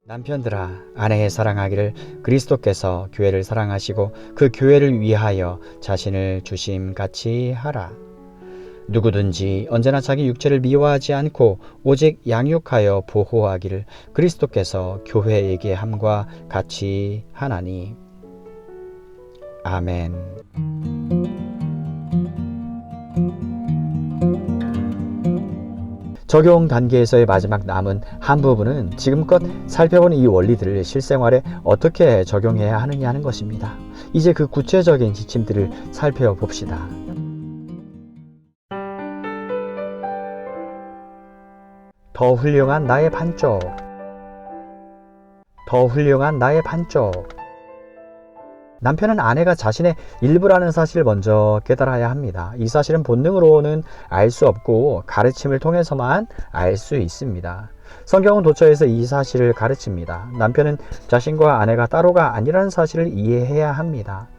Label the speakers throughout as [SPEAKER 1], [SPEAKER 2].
[SPEAKER 1] 남편들아, 아내의 사랑하기를 그리스도께서 교회를 사랑하시고 그 교회를 위하여 자신을 주심같이 하라. 누구든지 언제나 자기 육체를 미워하지 않고 오직 양육하여 보호하기를 그리스도께서 교회에게 함과 같이 하나니. 아멘. 적용 단계에서의 마지막 남은 한 부분은 지금껏 살펴본 이 원리들을 실생활에 어떻게 적용해야 하느냐 하는 것입니다. 이제 그 구체적인 지침들을 살펴봅시다. 더 훌륭한 나의 반쪽. 더 훌륭한 나의 반쪽. 남편은 아내가 자신의 일부라는 사실을 먼저 깨달아야 합니다. 이 사실은 본능으로는 알 수 없고 가르침을 통해서만 알 수 있습니다. 성경은 도처에서 이 사실을 가르칩니다. 남편은 자신과 아내가 따로가 아니라는 사실을 이해해야 합니다.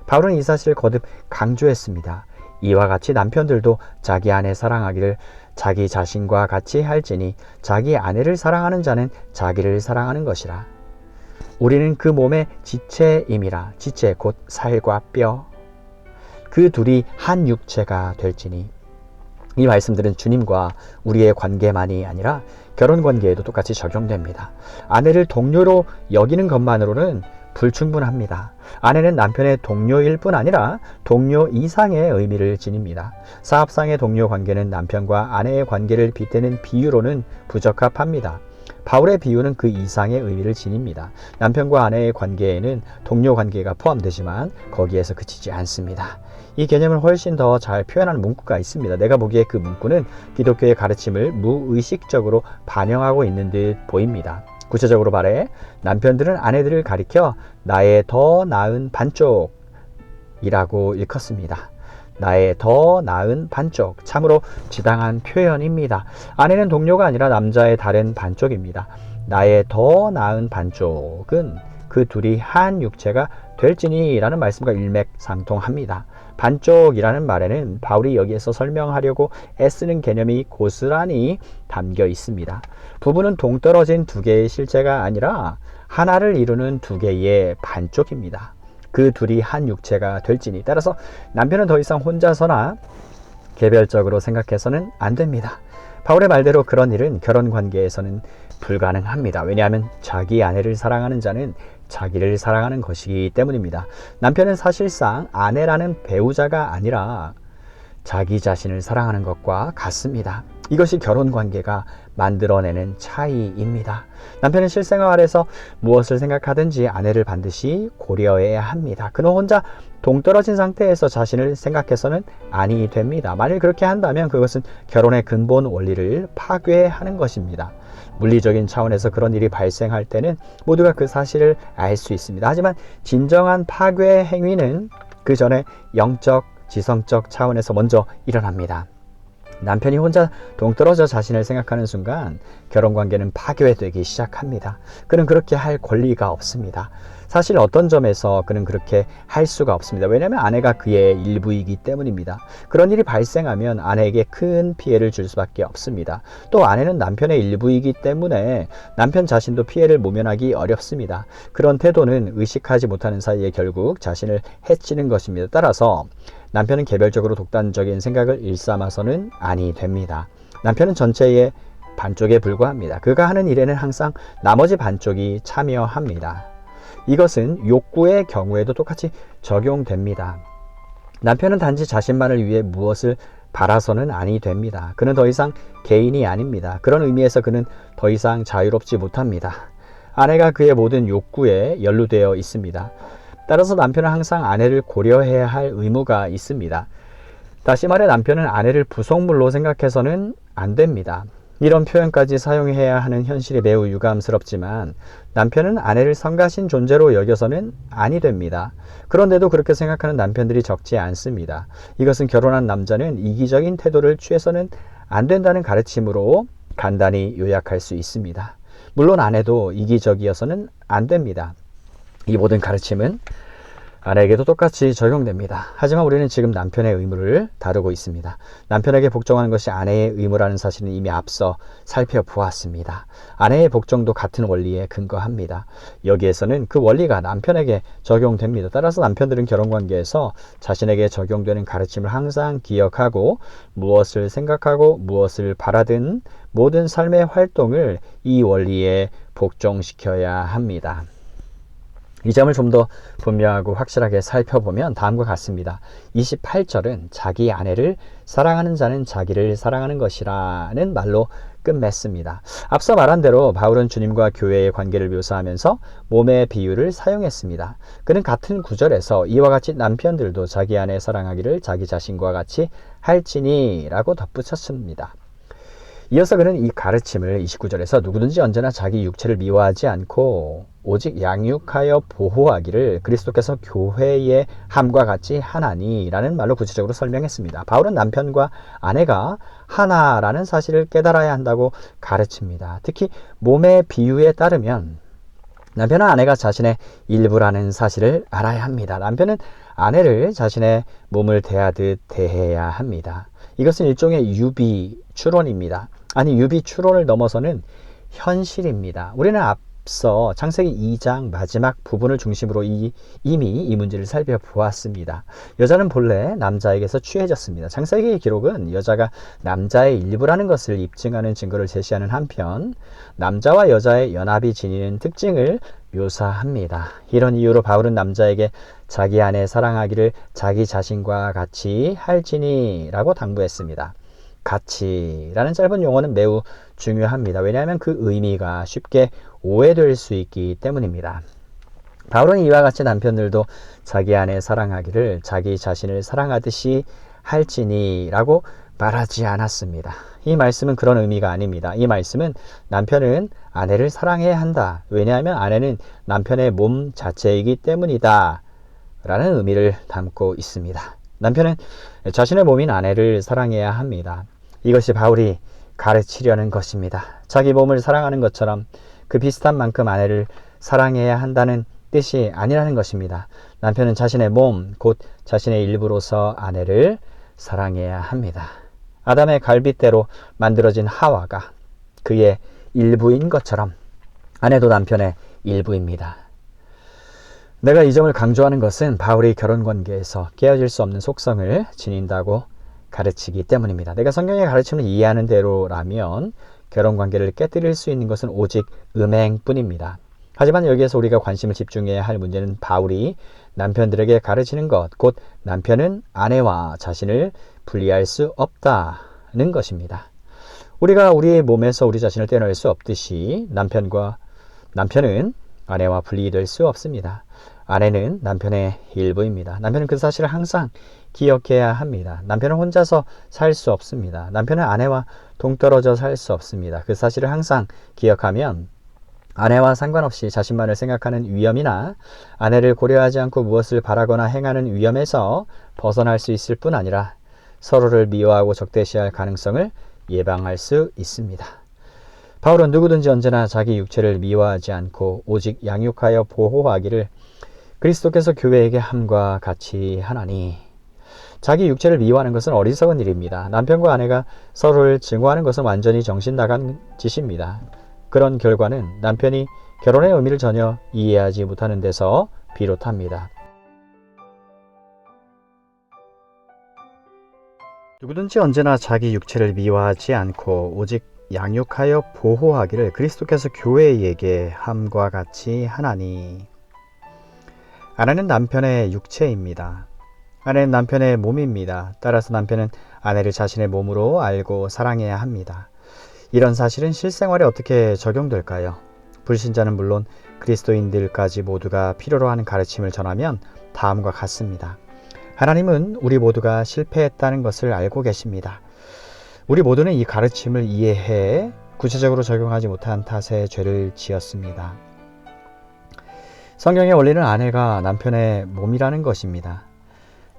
[SPEAKER 1] 바울은 이 사실을 거듭 강조했습니다. 이와 같이 남편들도 자기 아내 사랑하기를 자기 자신과 같이 할지니 자기 아내를 사랑하는 자는 자기를 사랑하는 것이라. 우리는 그 몸의 지체임이라. 지체 곧 살과 뼈. 그 둘이 한 육체가 될지니. 이 말씀들은 주님과 우리의 관계만이 아니라 결혼 관계에도 똑같이 적용됩니다. 아내를 동료로 여기는 것만으로는 불충분합니다. 아내는 남편의 동료일 뿐 아니라 동료 이상의 의미를 지닙니다. 사업상의 동료 관계는 남편과 아내의 관계를 빗대는 비유로는 부적합합니다. 바울의 비유는 그 이상의 의미를 지닙니다. 남편과 아내의 관계에는 동료 관계가 포함되지만 거기에서 그치지 않습니다. 이 개념을 훨씬 더 잘 표현하는 문구가 있습니다. 내가 보기에 그 문구는 기독교의 가르침을 무의식적으로 반영하고 있는 듯 보입니다. 구체적으로 말해 남편들은 아내들을 가리켜 나의 더 나은 반쪽이라고 일컫습니다. 나의 더 나은 반쪽, 참으로 지당한 표현입니다. 아내는 동료가 아니라 남자의 다른 반쪽입니다. 나의 더 나은 반쪽은 그 둘이 한 육체가 될지니 라는 말씀과 일맥상통합니다. 반쪽이라는 말에는 바울이 여기에서 설명하려고 애쓰는 개념이 고스란히 담겨 있습니다. 부부는 동떨어진 두 개의 실체가 아니라 하나를 이루는 두 개의 반쪽입니다. 그 둘이 한 육체가 될지니. 따라서 남편은 더 이상 혼자서나 개별적으로 생각해서는 안 됩니다. 바울의 말대로 그런 일은 결혼 관계에서는 불가능합니다. 왜냐하면 자기 아내를 사랑하는 자는 자기를 사랑하는 것이기 때문입니다. 남편은 사실상 아내라는 배우자가 아니라 자기 자신을 사랑하는 것과 같습니다. 이것이 결혼 관계가 만들어내는 차이입니다. 남편은 실생활에서 무엇을 생각하든지 아내를 반드시 고려해야 합니다. 그는 혼자 동떨어진 상태에서 자신을 생각해서는 아니 됩니다. 만일 그렇게 한다면 그것은 결혼의 근본 원리를 파괴하는 것입니다. 물리적인 차원에서 그런 일이 발생할 때는 모두가 그 사실을 알 수 있습니다. 하지만 진정한 파괴 행위는 그 전에 영적, 지성적 차원에서 먼저 일어납니다. 남편이 혼자 동떨어져 자신을 생각하는 순간 결혼관계는 파괴되기 시작합니다. 그는 그렇게 할 권리가 없습니다. 사실 어떤 점에서 그는 그렇게 할 수가 없습니다. 왜냐하면 아내가 그의 일부이기 때문입니다. 그런 일이 발생하면 아내에게 큰 피해를 줄 수밖에 없습니다. 또 아내는 남편의 일부이기 때문에 남편 자신도 피해를 모면하기 어렵습니다. 그런 태도는 의식하지 못하는 사이에 결국 자신을 해치는 것입니다. 따라서 남편은 개별적으로 독단적인 생각을 일삼아서는 아니 됩니다. 남편은 전체의 반쪽에 불과합니다. 그가 하는 일에는 항상 나머지 반쪽이 참여합니다. 이것은 욕구의 경우에도 똑같이 적용됩니다. 남편은 단지 자신만을 위해 무엇을 바라서는 아니 됩니다. 그는 더 이상 개인이 아닙니다. 그런 의미에서 그는 더 이상 자유롭지 못합니다. 아내가 그의 모든 욕구에 연루되어 있습니다. 따라서 남편은 항상 아내를 고려해야 할 의무가 있습니다. 다시 말해 남편은 아내를 부속물로 생각해서는 안 됩니다. 이런 표현까지 사용해야 하는 현실이 매우 유감스럽지만 남편은 아내를 성가신 존재로 여겨서는 아니 됩니다. 그런데도 그렇게 생각하는 남편들이 적지 않습니다. 이것은 결혼한 남자는 이기적인 태도를 취해서는 안 된다는 가르침으로 간단히 요약할 수 있습니다. 물론 아내도 이기적이어서는 안 됩니다. 이 모든 가르침은 아내에게도 똑같이 적용됩니다. 하지만 우리는 지금 남편의 의무를 다루고 있습니다. 남편에게 복종하는 것이 아내의 의무라는 사실은 이미 앞서 살펴보았습니다. 아내의 복종도 같은 원리에 근거합니다. 여기에서는 그 원리가 남편에게 적용됩니다. 따라서 남편들은 결혼관계에서 자신에게 적용되는 가르침을 항상 기억하고 무엇을 생각하고 무엇을 바라든 모든 삶의 활동을 이 원리에 복종시켜야 합니다. 이 점을 좀 더 분명하고 확실하게 살펴보면 다음과 같습니다. 28절은 자기 아내를 사랑하는 자는 자기를 사랑하는 것이라는 말로 끝맺습니다. 앞서 말한 대로 바울은 주님과 교회의 관계를 묘사하면서 몸의 비유를 사용했습니다. 그는 같은 구절에서 이와 같이 남편들도 자기 아내 사랑하기를 자기 자신과 같이 할지니 라고 덧붙였습니다. 이어서 그는 이 가르침을 29절에서 누구든지 언제나 자기 육체를 미워하지 않고 오직 양육하여 보호하기를 그리스도께서 교회의 함과 같이 하나니 라는 말로 구체적으로 설명했습니다. 바울은 남편과 아내가 하나라는 사실을 깨달아야 한다고 가르칩니다. 특히 몸의 비유에 따르면 남편은 아내가 자신의 일부라는 사실을 알아야 합니다. 남편은 아내를 자신의 몸을 대하듯 대해야 합니다. 이것은 일종의 유비 추론입니다. 아니, 유비 추론을 넘어서는 현실입니다. 우리는 앞서 창세기 2장 마지막 부분을 중심으로 이미 이 문제를 살펴보았습니다. 여자는 본래 남자에게서 취해졌습니다. 창세기의 기록은 여자가 남자의 일부라는 것을 입증하는 증거를 제시하는 한편 남자와 여자의 연합이 지니는 특징을 묘사합니다. 이런 이유로 바울은 남자에게 자기 아내 사랑하기를 자기 자신과 같이 할지니 라고 당부했습니다. 같이라는 짧은 용어는 매우 중요합니다. 왜냐하면 그 의미가 쉽게 오해될 수 있기 때문입니다. 바울은 이와 같이 남편들도 자기 아내 사랑하기를 자기 자신을 사랑하듯이 할지니 라고 말하지 않았습니다. 이 말씀은 그런 의미가 아닙니다. 이 말씀은 남편은 아내를 사랑해야 한다. 왜냐하면 아내는 남편의 몸 자체이기 때문이다 라는 의미를 담고 있습니다. 남편은 자신의 몸인 아내를 사랑해야 합니다. 이것이 바울이 가르치려는 것입니다. 자기 몸을 사랑하는 것처럼 그 비슷한 만큼 아내를 사랑해야 한다는 뜻이 아니라는 것입니다. 남편은 자신의 몸, 곧 자신의 일부로서 아내를 사랑해야 합니다. 아담의 갈빗대로 만들어진 하와가 그의 일부인 것처럼 아내도 남편의 일부입니다. 내가 이 점을 강조하는 것은 바울이 결혼관계에서 깨어질 수 없는 속성을 지닌다고 가르치기 때문입니다. 내가 성경의 가르침을 이해하는 대로라면 결혼관계를 깨뜨릴 수 있는 것은 오직 음행뿐입니다. 하지만 여기에서 우리가 관심을 집중해야 할 문제는 바울이 남편들에게 가르치는 것, 곧 남편은 아내와 자신을 분리할 수 없다는 것입니다. 우리가 우리의 몸에서 우리 자신을 떼어낼 수 없듯이 남편은 아내와 분리될 수 없습니다. 아내는 남편의 일부입니다. 남편은 그 사실을 항상 기억해야 합니다. 남편은 혼자서 살 수 없습니다. 남편은 아내와 동떨어져 살 수 없습니다. 그 사실을 항상 기억하면 아내와 상관없이 자신만을 생각하는 위험이나 아내를 고려하지 않고 무엇을 바라거나 행하는 위험에서 벗어날 수 있을 뿐 아니라 서로를 미워하고 적대시할 가능성을 예방할 수 있습니다. 바울은 누구든지 언제나 자기 육체를 미워하지 않고 오직 양육하여 보호하기를 그리스도께서 교회에게 함과 같이 하나니. 자기 육체를 미워하는 것은 어리석은 일입니다. 남편과 아내가 서로를 증오하는 것은 완전히 정신 나간 짓입니다. 그런 결과는 남편이 결혼의 의미를 전혀 이해하지 못하는 데서 비롯합니다. 누구든지 언제나 자기 육체를 미워하지 않고 오직 양육하여 보호하기를 그리스도께서 교회에게 함과 같이 하나니. 아내는 남편의 육체입니다. 아내는 남편의 몸입니다. 따라서 남편은 아내를 자신의 몸으로 알고 사랑해야 합니다. 이런 사실은 실생활에 어떻게 적용될까요? 불신자는 물론 그리스도인들까지 모두가 필요로 하는 가르침을 전하면 다음과 같습니다. 하나님은 우리 모두가 실패했다는 것을 알고 계십니다. 우리 모두는 이 가르침을 이해해 구체적으로 적용하지 못한 탓에 죄를 지었습니다. 성경의 원리는 아내가 남편의 몸이라는 것입니다.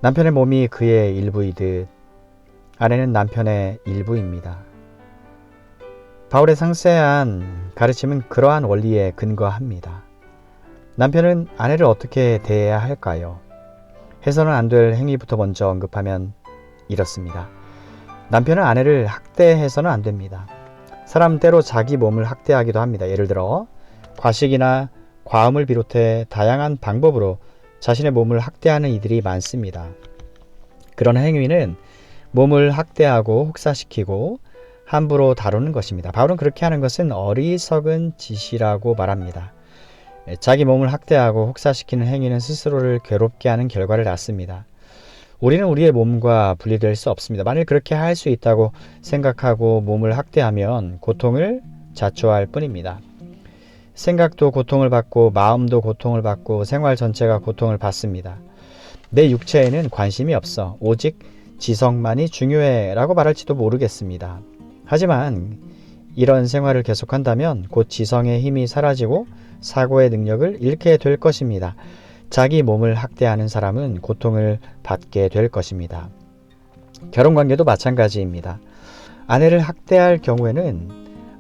[SPEAKER 1] 남편의 몸이 그의 일부이듯 아내는 남편의 일부입니다. 바울의 상세한 가르침은 그러한 원리에 근거합니다. 남편은 아내를 어떻게 대해야 할까요? 해서는 안 될 행위부터 먼저 언급하면 이렇습니다. 남편은 아내를 학대해서는 안 됩니다. 사람 때로 자기 몸을 학대하기도 합니다. 예를 들어 과식이나 과음을 비롯해 다양한 방법으로 자신의 몸을 학대하는 이들이 많습니다. 그런 행위는 몸을 학대하고 혹사시키고 함부로 다루는 것입니다. 바울은 그렇게 하는 것은 어리석은 짓이라고 말합니다. 자기 몸을 학대하고 혹사시키는 행위는 스스로를 괴롭게 하는 결과를 낳습니다. 우리는 우리의 몸과 분리될 수 없습니다. 만일 그렇게 할 수 있다고 생각하고 몸을 학대하면 고통을 자초할 뿐입니다. 생각도 고통을 받고 마음도 고통을 받고 생활 전체가 고통을 받습니다. 내 육체에는 관심이 없어. 오직 지성만이 중요해 라고 말할지도 모르겠습니다. 하지만 이런 생활을 계속한다면 곧 지성의 힘이 사라지고 사고의 능력을 잃게 될 것입니다. 자기 몸을 학대하는 사람은 고통을 받게 될 것입니다. 결혼관계도 마찬가지입니다. 아내를 학대할 경우에는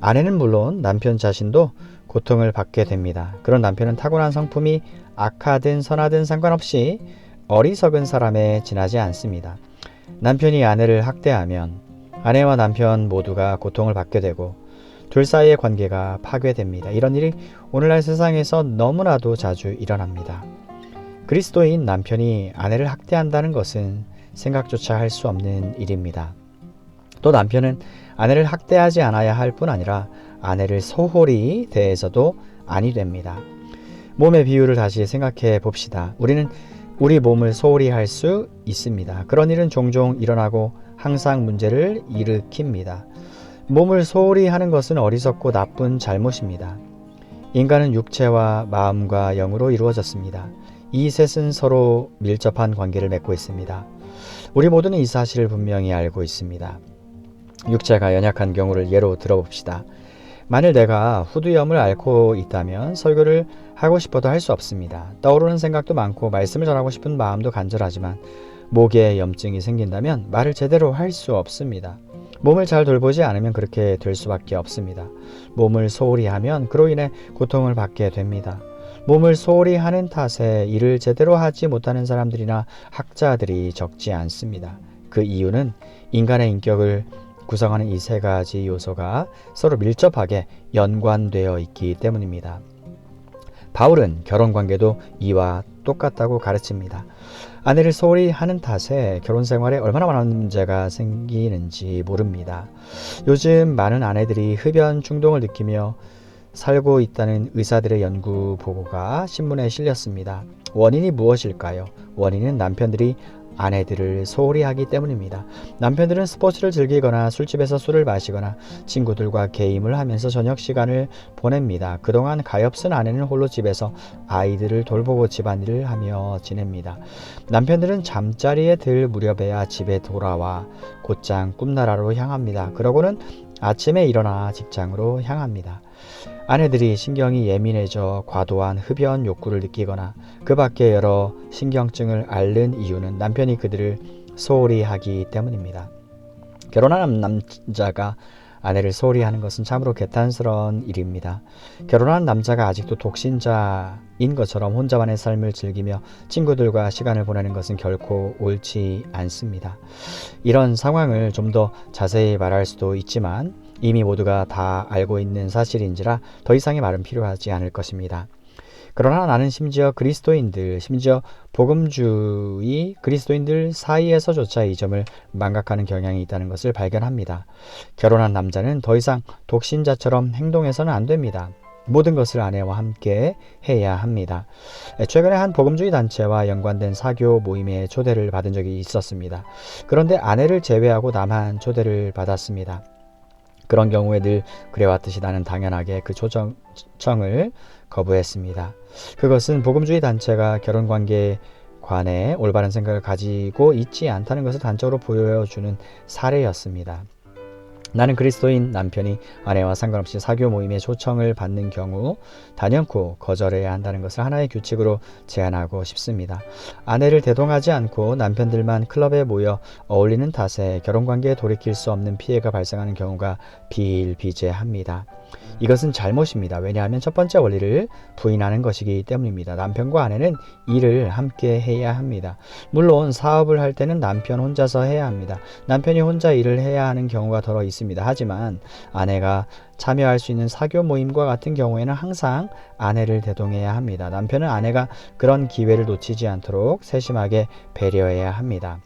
[SPEAKER 1] 아내는 물론 남편 자신도 고통을 받게 됩니다. 그런 남편은 타고난 성품이 악하든 선하든 상관없이 어리석은 사람에 지나지 않습니다. 남편이 아내를 학대하면 아내와 남편 모두가 고통을 받게 되고 둘 사이의 관계가 파괴됩니다. 이런 일이 오늘날 세상에서 너무나도 자주 일어납니다. 그리스도인 남편이 아내를 학대한다는 것은 생각조차 할 수 없는 일입니다. 또 남편은 아내를 학대하지 않아야 할 뿐 아니라 아내를 소홀히 대해서도 아니 됩니다. 몸의 비유를 다시 생각해 봅시다. 우리는 우리 몸을 소홀히 할 수 있습니다. 그런 일은 종종 일어나고 항상 문제를 일으킵니다. 몸을 소홀히 하는 것은 어리석고 나쁜 잘못입니다. 인간은 육체와 마음과 영으로 이루어졌습니다. 이 셋은 서로 밀접한 관계를 맺고 있습니다. 우리 모두는 이 사실을 분명히 알고 있습니다. 육체가 연약한 경우를 예로 들어봅시다. 만일 내가 후두염을 앓고 있다면 설교를 하고 싶어도 할 수 없습니다. 떠오르는 생각도 많고 말씀을 전하고 싶은 마음도 간절하지만 목에 염증이 생긴다면 말을 제대로 할 수 없습니다. 몸을 잘 돌보지 않으면 그렇게 될 수밖에 없습니다. 몸을 소홀히 하면 그로 인해 고통을 받게 됩니다. 몸을 소홀히 하는 탓에 일을 제대로 하지 못하는 사람들이나 학자들이 적지 않습니다. 그 이유는 인간의 인격을 구성하는 이 세 가지 요소가 서로 밀접하게 연관되어 있기 때문입니다. 바울은 결혼관계도 이와 똑같다고 가르칩니다. 아내를 소홀히 하는 탓에 결혼 생활에 얼마나 많은 문제가 생기는지 모릅니다. 요즘 많은 아내들이 흡연 충동을 느끼며 살고 있다는 의사들의 연구 보고가 신문에 실렸습니다. 원인이 무엇일까요? 원인은 남편들이 아내들을 소홀히 하기 때문입니다. 남편들은 스포츠를 즐기거나 술집에서 술을 마시거나 친구들과 게임을 하면서 저녁 시간을 보냅니다. 그동안 가엾은 아내는 홀로 집에서 아이들을 돌보고 집안일을 하며 지냅니다. 남편들은 잠자리에 들 무렵에야 집에 돌아와 곧장 꿈나라로 향합니다. 그러고는 아침에 일어나 직장으로 향합니다. 아내들이 신경이 예민해져 과도한 흡연 욕구를 느끼거나 그 밖에 여러 신경증을 앓는 이유는 남편이 그들을 소홀히 하기 때문입니다. 결혼한 남자가 아내를 소홀히 하는 것은 참으로 개탄스러운 일입니다. 결혼한 남자가 아직도 독신자인 것처럼 혼자만의 삶을 즐기며 친구들과 시간을 보내는 것은 결코 옳지 않습니다. 이런 상황을 좀 더 자세히 말할 수도 있지만 이미 모두가 다 알고 있는 사실인지라 더 이상의 말은 필요하지 않을 것입니다. 그러나 나는 심지어 복음주의 그리스도인들 사이에서조차 이 점을 망각하는 경향이 있다는 것을 발견합니다. 결혼한 남자는 더 이상 독신자처럼 행동해서는 안 됩니다. 모든 것을 아내와 함께 해야 합니다. 최근에 한 복음주의 단체와 연관된 사교 모임에 초대를 받은 적이 있었습니다. 그런데 아내를 제외하고 나만 초대를 받았습니다. 그런 경우에 늘 그래왔듯이 나는 당연하게 그 초청을 거부했습니다. 그것은 복음주의 단체가 결혼관계에 관해 올바른 생각을 가지고 있지 않다는 것을 단적으로 보여주는 사례였습니다. 나는 그리스도인 남편이 아내와 상관없이 사교 모임에 초청을 받는 경우 단연코 거절해야 한다는 것을 하나의 규칙으로 제안하고 싶습니다. 아내를 대동하지 않고 남편들만 클럽에 모여 어울리는 탓에 결혼관계에 돌이킬 수 없는 피해가 발생하는 경우가 비일비재합니다. 이것은 잘못입니다. 왜냐하면 첫 번째 원리를 부인하는 것이기 때문입니다. 남편과 아내는 일을 함께 해야 합니다. 물론 사업을 할 때는 남편 혼자서 해야 합니다. 남편이 혼자 일을 해야 하는 경우가 더러 있습니다. 하지만 아내가 참여할 수 있는 사교 모임과 같은 경우에는 항상 아내를 대동해야 합니다. 남편은 아내가 그런 기회를 놓치지 않도록 세심하게 배려해야 합니다.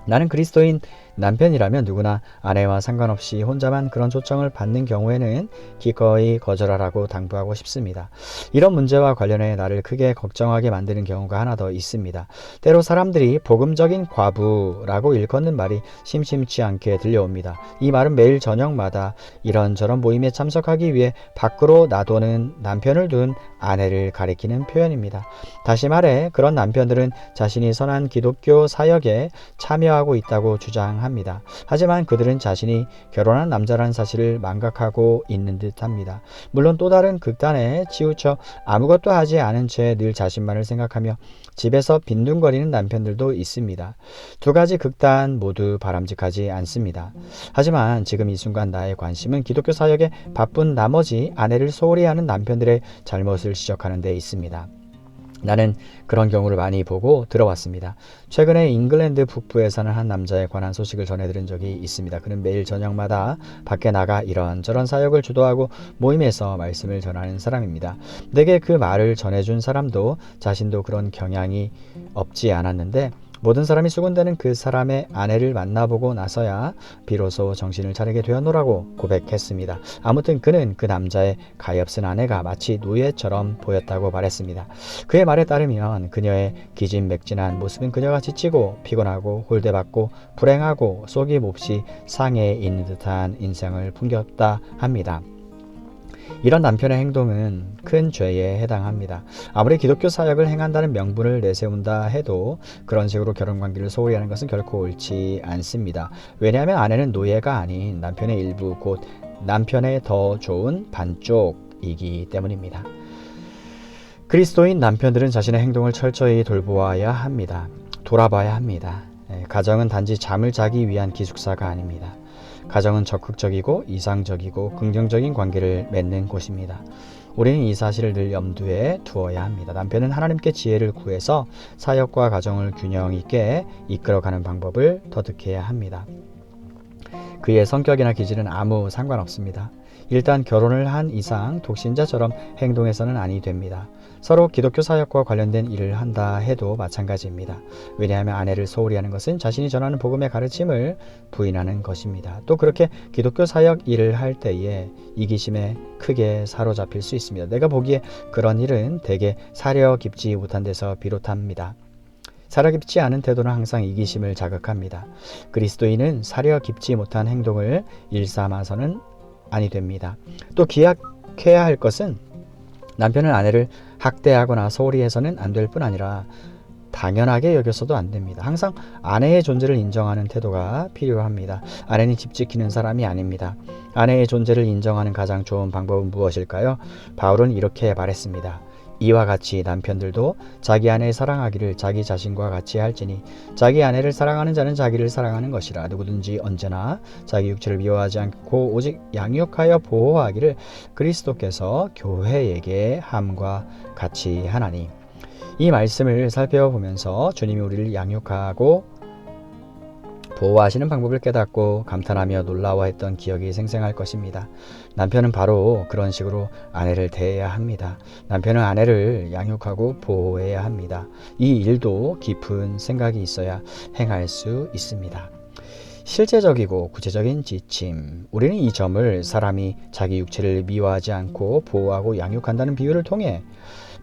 [SPEAKER 1] 나는 그리스도인 남편이라면 누구나 아내와 상관없이 혼자만 그런 초청을 받는 경우에는 기꺼이 거절하라고 당부하고 싶습니다. 이런 문제와 관련해 나를 크게 걱정하게 만드는 경우가 하나 더 있습니다. 때로 사람들이 복음적인 과부라고 일컫는 말이 심심치 않게 들려옵니다. 이 말은 매일 저녁마다 이런저런 모임에 참석하기 위해 밖으로 놔두는 남편을 둔 아내를 가리키는 표현입니다. 다시 말해 그런 남편들은 자신이 선한 기독교 사역에 참여하고 있다고 주장합니다. 하지만 그들은 자신이 결혼한 남자라는 사실을 망각하고 있는 듯합니다. 물론 또 다른 극단에 치우쳐 아무것도 하지 않은 채 늘 자신만을 생각하며 집에서 빈둥거리는 남편들도 있습니다. 두 가지 극단 모두 바람직하지 않습니다. 하지만 지금 이 순간 나의 관심은 기독교 사역에 바쁜 나머지 아내를 소홀히 하는 남편들의 잘못을 지적하는 데 있습니다. 나는 그런 경우를 많이 보고 들어왔습니다. 최근에 잉글랜드 북부에 사는 한 남자에 관한 소식을 전해들은 적이 있습니다. 그는 매일 저녁마다 밖에 나가 이런저런 사역을 주도하고 모임에서 말씀을 전하는 사람입니다. 내게 그 말을 전해준 사람도 자신도 그런 경향이 없지 않았는데 모든 사람이 수군대는 그 사람의 아내를 만나보고 나서야 비로소 정신을 차리게 되었노라고 고백했습니다. 아무튼 그는 그 남자의 가엾은 아내가 마치 노예처럼 보였다고 말했습니다. 그의 말에 따르면 그녀의 기진맥진한 모습은 그녀가 지치고 피곤하고 홀대받고 불행하고 속이 몹시 상해에 있는 듯한 인상을 풍겼다 합니다. 이런 남편의 행동은 큰 죄에 해당합니다. 아무리 기독교 사역을 행한다는 명분을 내세운다 해도 그런 식으로 결혼관계를 소홀히 하는 것은 결코 옳지 않습니다. 왜냐하면 아내는 노예가 아닌 남편의 일부 곧 남편의 더 좋은 반쪽이기 때문입니다. 그리스도인 남편들은 자신의 행동을 철저히 돌봐야 합니다. 가정은 단지 잠을 자기 위한 기숙사가 아닙니다. 가정은 적극적이고 이상적이고 긍정적인 관계를 맺는 곳입니다. 우리는 이 사실을 늘 염두에 두어야 합니다. 남편은 하나님께 지혜를 구해서 사역과 가정을 균형 있게 이끌어가는 방법을 터득해야 합니다. 그의 성격이나 기질은 아무 상관없습니다. 일단 결혼을 한 이상 독신자처럼 행동해서는 아니 됩니다. 서로 기독교 사역과 관련된 일을 한다 해도 마찬가지입니다. 왜냐하면 아내를 소홀히 하는 것은 자신이 전하는 복음의 가르침을 부인하는 것입니다. 또 그렇게 기독교 사역 일을 할 때에 이기심에 크게 사로잡힐 수 있습니다. 내가 보기에 그런 일은 대개 사려 깊지 못한 데서 비롯합니다. 사려 깊지 않은 태도는 항상 이기심을 자극합니다. 그리스도인은 사려 깊지 못한 행동을 일삼아서는 아니 됩니다. 또 기억해야 할 것은 남편은 아내를 학대하거나 소홀히 해서는 안 될 뿐 아니라 당연하게 여겨서도 안 됩니다. 항상 아내의 존재를 인정하는 태도가 필요합니다. 아내는 집 지키는 사람이 아닙니다. 아내의 존재를 인정하는 가장 좋은 방법은 무엇일까요? 바울은 이렇게 말했습니다. 이와 같이 남편들도 자기 아내를 사랑하기를 자기 자신과 같이 할지니 자기 아내를 사랑하는 자는 자기를 사랑하는 것이라. 누구든지 언제나 자기 육체를 미워하지 않고 오직 양육하여 보호하기를 그리스도께서 교회에게 함과 같이 하나니. 이 말씀을 살펴보면서 주님이 우리를 양육하고 보호하시는 방법을 깨닫고 감탄하며 놀라워했던 기억이 생생할 것입니다. 남편은 바로 그런 식으로 아내를 대해야 합니다. 남편은 아내를 양육하고 보호해야 합니다. 이 일도 깊은 생각이 있어야 행할 수 있습니다. 실제적이고 구체적인 지침. 우리는 이 점을 사람이 자기 육체를 미워하지 않고 보호하고 양육한다는 비유를 통해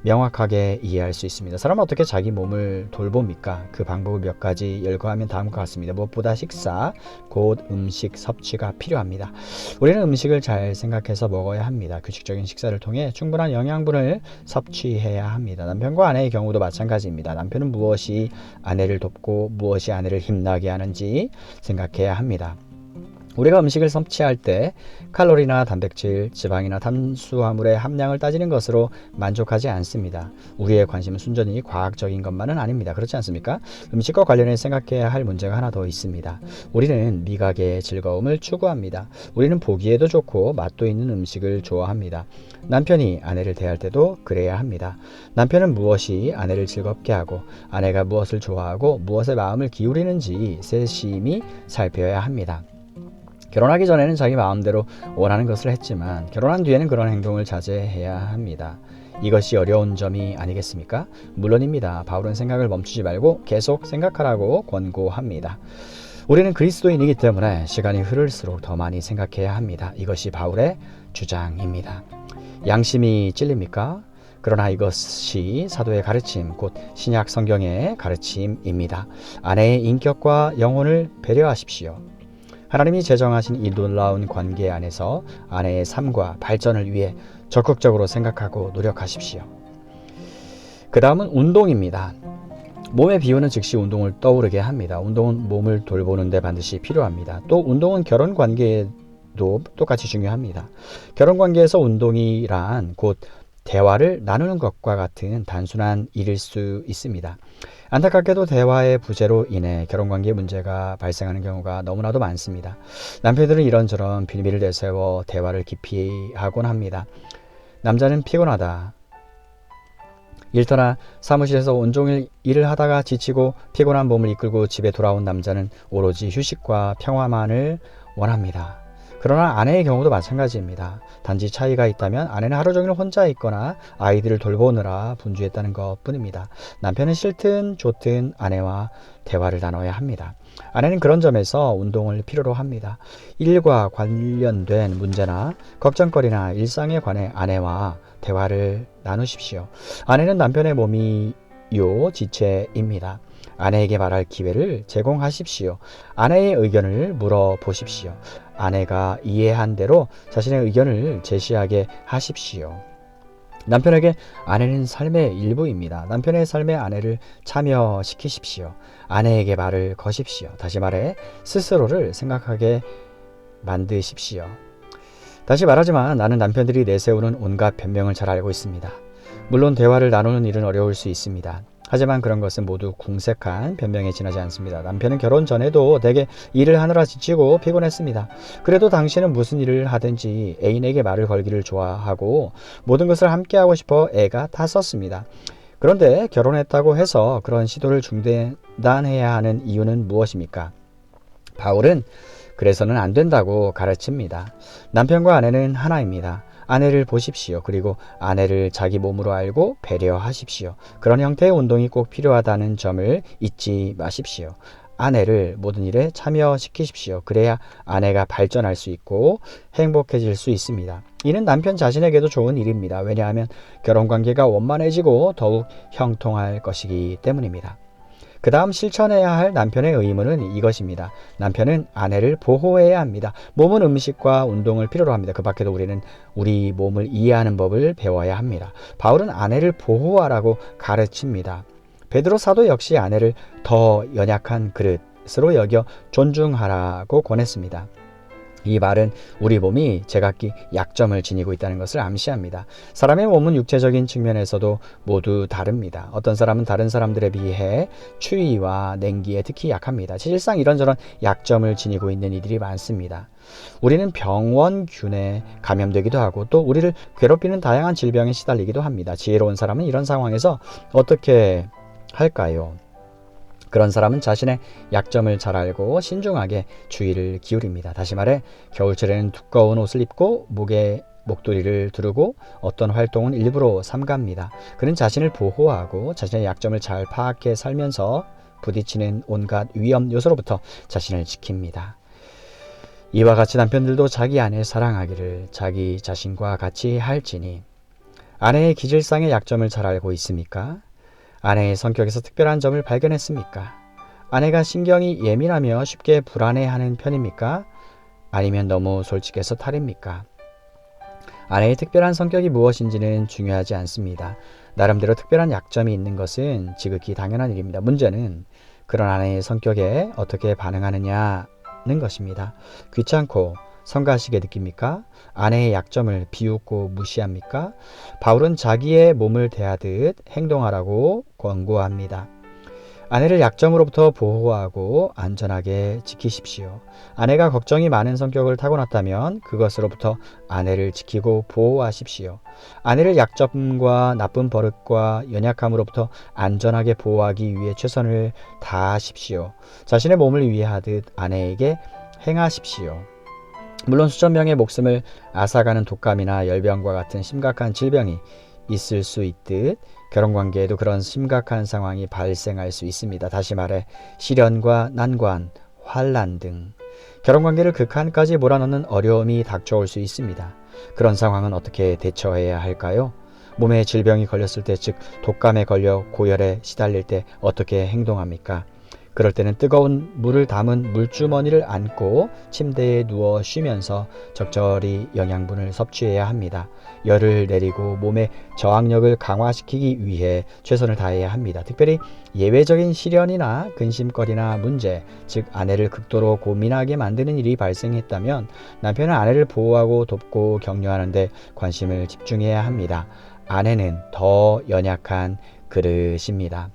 [SPEAKER 1] 명확하게 이해할 수 있습니다. 사람은 어떻게 자기 몸을 돌봅니까? 그 방법을 몇 가지 열거하면 다음과 같습니다. 무엇보다 식사, 곧 음식 섭취가 필요합니다. 우리는 음식을 잘 생각해서 먹어야 합니다. 규칙적인 식사를 통해 충분한 영양분을 섭취해야 합니다. 남편과 아내의 경우도 마찬가지입니다. 남편은 무엇이 아내를 돕고 무엇이 아내를 힘나게 하는지 생각해야 합니다. 우리가 음식을 섭취할 때 칼로리나 단백질, 지방이나 탄수화물의 함량을 따지는 것으로 만족하지 않습니다. 우리의 관심은 순전히 과학적인 것만은 아닙니다. 그렇지 않습니까? 음식과 관련해 생각해야 할 문제가 하나 더 있습니다. 우리는 미각의 즐거움을 추구합니다. 우리는 보기에도 좋고 맛도 있는 음식을 좋아합니다. 남편이 아내를 대할 때도 그래야 합니다. 남편은 무엇이 아내를 즐겁게 하고 아내가 무엇을 좋아하고 무엇에 마음을 기울이는지 세심히 살펴야 합니다. 결혼하기 전에는 자기 마음대로 원하는 것을 했지만 결혼한 뒤에는 그런 행동을 자제해야 합니다. 이것이 어려운 점이 아니겠습니까? 물론입니다. 바울은 생각을 멈추지 말고 계속 생각하라고 권고합니다. 우리는 그리스도인이기 때문에 시간이 흐를수록 더 많이 생각해야 합니다. 이것이 바울의 주장입니다. 양심이 찔립니까? 그러나 이것이 사도의 가르침, 곧 신약 성경의 가르침입니다. 아내의 인격과 영혼을 배려하십시오. 하나님이 제정하신 이 놀라운 관계 안에서 아내의 삶과 발전을 위해 적극적으로 생각하고 노력하십시오. 그 다음은 운동입니다. 몸의 비유는 즉시 운동을 떠오르게 합니다. 운동은 몸을 돌보는 데 반드시 필요합니다. 또 운동은 결혼 관계에도 똑같이 중요합니다. 결혼 관계에서 운동이란 곧 대화를 나누는 것과 같은 단순한 일일 수 있습니다. 안타깝게도 대화의 부재로 인해 결혼관계에 문제가 발생하는 경우가 너무나도 많습니다. 남편들은 이런저런 빌미를 내세워 대화를 기피하곤 합니다. 남자는 피곤하다. 일터나 사무실에서 온종일 일을 하다가 지치고 피곤한 몸을 이끌고 집에 돌아온 남자는 오로지 휴식과 평화만을 원합니다. 그러나 아내의 경우도 마찬가지입니다. 단지 차이가 있다면 아내는 하루 종일 혼자 있거나 아이들을 돌보느라 분주했다는 것뿐입니다. 남편은 싫든 좋든 아내와 대화를 나눠야 합니다. 아내는 그런 점에서 운동을 필요로 합니다. 일과 관련된 문제나 걱정거리나 일상에 관해 아내와 대화를 나누십시오. 아내는 남편의 몸이요 지체입니다. 아내에게 말할 기회를 제공하십시오. 아내의 의견을 물어보십시오. 아내가 이해한 대로 자신의 의견을 제시하게 하십시오. 남편에게 아내는 삶의 일부입니다. 남편의 삶에 아내를 참여시키십시오. 아내에게 말을 거십시오. 다시 말해 스스로를 생각하게 만드십시오. 다시 말하지만 나는 남편들이 내세우는 온갖 변명을 잘 알고 있습니다. 물론 대화를 나누는 일은 어려울 수 있습니다. 하지만 그런 것은 모두 궁색한 변명에 지나지 않습니다. 남편은 결혼 전에도 대개 일을 하느라 지치고 피곤했습니다. 그래도 당신은 무슨 일을 하든지 애인에게 말을 걸기를 좋아하고 모든 것을 함께하고 싶어 애가 탔었습니다. 그런데 결혼했다고 해서 그런 시도를 중단해야 하는 이유는 무엇입니까? 바울은 그래서는 안 된다고 가르칩니다. 남편과 아내는 하나입니다. 아내를 보십시오. 그리고 아내를 자기 몸으로 알고 배려하십시오. 그런 형태의 운동이 꼭 필요하다는 점을 잊지 마십시오. 아내를 모든 일에 참여시키십시오. 그래야 아내가 발전할 수 있고 행복해질 수 있습니다. 이는 남편 자신에게도 좋은 일입니다. 왜냐하면 결혼관계가 원만해지고 더욱 형통할 것이기 때문입니다. 그 다음 실천해야 할 남편의 의무는 이것입니다. 남편은 아내를 보호해야 합니다. 몸은 음식과 운동을 필요로 합니다. 그 밖에도 우리는 우리 몸을 이해하는 법을 배워야 합니다. 바울은 아내를 보호하라고 가르칩니다. 베드로 사도 역시 아내를 더 연약한 그릇으로 여겨 존중하라고 권했습니다. 이 말은 우리 몸이 제각기 약점을 지니고 있다는 것을 암시합니다. 사람의 몸은 육체적인 측면에서도 모두 다릅니다. 어떤 사람은 다른 사람들에 비해 추위와 냉기에 특히 약합니다. 실상 이런저런 약점을 지니고 있는 이들이 많습니다. 우리는 병원균에 감염되기도 하고 또 우리를 괴롭히는 다양한 질병에 시달리기도 합니다. 지혜로운 사람은 이런 상황에서 어떻게 할까요? 그런 사람은 자신의 약점을 잘 알고 신중하게 주의를 기울입니다. 다시 말해 겨울철에는 두꺼운 옷을 입고 목에 목도리를 두르고 어떤 활동은 일부러 삼갑니다. 그는 자신을 보호하고 자신의 약점을 잘 파악해 살면서 부딪히는 온갖 위험 요소로부터 자신을 지킵니다. 이와 같이 남편들도 자기 아내 사랑하기를 자기 자신과 같이 할지니. 아내의 기질상의 약점을 잘 알고 있습니까? 아내의 성격에서 특별한 점을 발견했습니까? 아내가 신경이 예민하며 쉽게 불안해하는 편입니까? 아니면 너무 솔직해서 탈입니까? 아내의 특별한 성격이 무엇인지는 중요하지 않습니다. 나름대로 특별한 약점이 있는 것은 지극히 당연한 일입니다. 문제는 그런 아내의 성격에 어떻게 반응하느냐입니다. 한다는 것입니다. 귀찮고 성가시게 느낍니까? 아내의 약점을 비웃고 무시합니까? 바울은 자기의 몸을 대하듯 행동하라고 권고합니다. 아내를 약점으로부터 보호하고 안전하게 지키십시오. 아내가 걱정이 많은 성격을 타고났다면 그것으로부터 아내를 지키고 보호하십시오. 아내를 약점과 나쁜 버릇과 연약함으로부터 안전하게 보호하기 위해 최선을 다하십시오. 자신의 몸을 위하듯 아내에게 행하십시오. 물론 수천 명의 목숨을 앗아가는 독감이나 열병과 같은 심각한 질병이 있을 수 있듯 결혼관계에도 그런 심각한 상황이 발생할 수 있습니다. 다시 말해 시련과 난관, 환난 등 결혼관계를 극한까지 몰아넣는 어려움이 닥쳐올 수 있습니다. 그런 상황은 어떻게 대처해야 할까요? 몸에 질병이 걸렸을 때, 즉 독감에 걸려 고열에 시달릴 때 어떻게 행동합니까? 그럴 때는 뜨거운 물을 담은 물주머니를 안고 침대에 누워 쉬면서 적절히 영양분을 섭취해야 합니다. 열을 내리고 몸의 저항력을 강화시키기 위해 최선을 다해야 합니다. 특별히 예외적인 시련이나 근심거리나 문제, 즉 아내를 극도로 고민하게 만드는 일이 발생했다면 남편은 아내를 보호하고 돕고 격려하는 데 관심을 집중해야 합니다. 아내는 더 연약한 그릇입니다.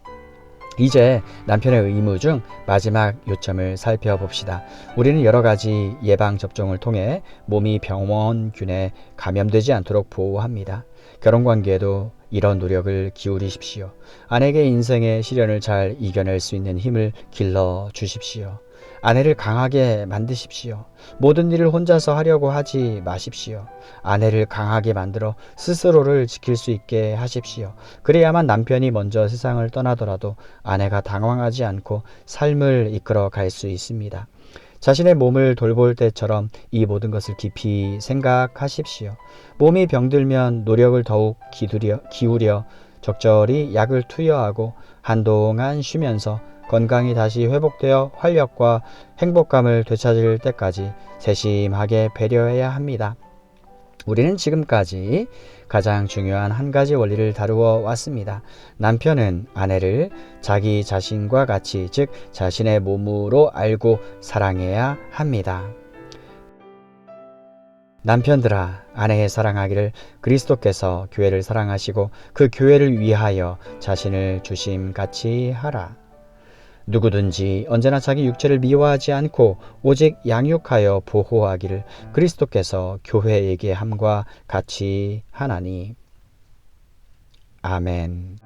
[SPEAKER 1] 이제 남편의 의무 중 마지막 요점을 살펴봅시다. 우리는 여러 가지 예방접종을 통해 몸이 병원균에 감염되지 않도록 보호합니다. 결혼관계에도 이런 노력을 기울이십시오. 아내에게 인생의 시련을 잘 이겨낼 수 있는 힘을 길러 주십시오. 아내를 강하게 만드십시오. 모든 일을 혼자서 하려고 하지 마십시오. 아내를 강하게 만들어 스스로를 지킬 수 있게 하십시오. 그래야만 남편이 먼저 세상을 떠나더라도 아내가 당황하지 않고 삶을 이끌어 갈 수 있습니다. 자신의 몸을 돌볼 때처럼 이 모든 것을 깊이 생각하십시오. 몸이 병들면 노력을 더욱 기울여 적절히 약을 투여하고 한동안 쉬면서 건강이 다시 회복되어 활력과 행복감을 되찾을 때까지 세심하게 배려해야 합니다. 우리는 지금까지 가장 중요한 한 가지 원리를 다루어 왔습니다. 남편은 아내를 자기 자신과 같이, 즉 자신의 몸으로 알고 사랑해야 합니다. 남편들아, 아내의 사랑하기를 그리스도께서 교회를 사랑하시고 그 교회를 위하여 자신을 주심같이 하라. 누구든지 언제나 자기 육체를 미워하지 않고 오직 양육하여 보호하기를 그리스도께서 교회에게 함과 같이 하나니. 아멘.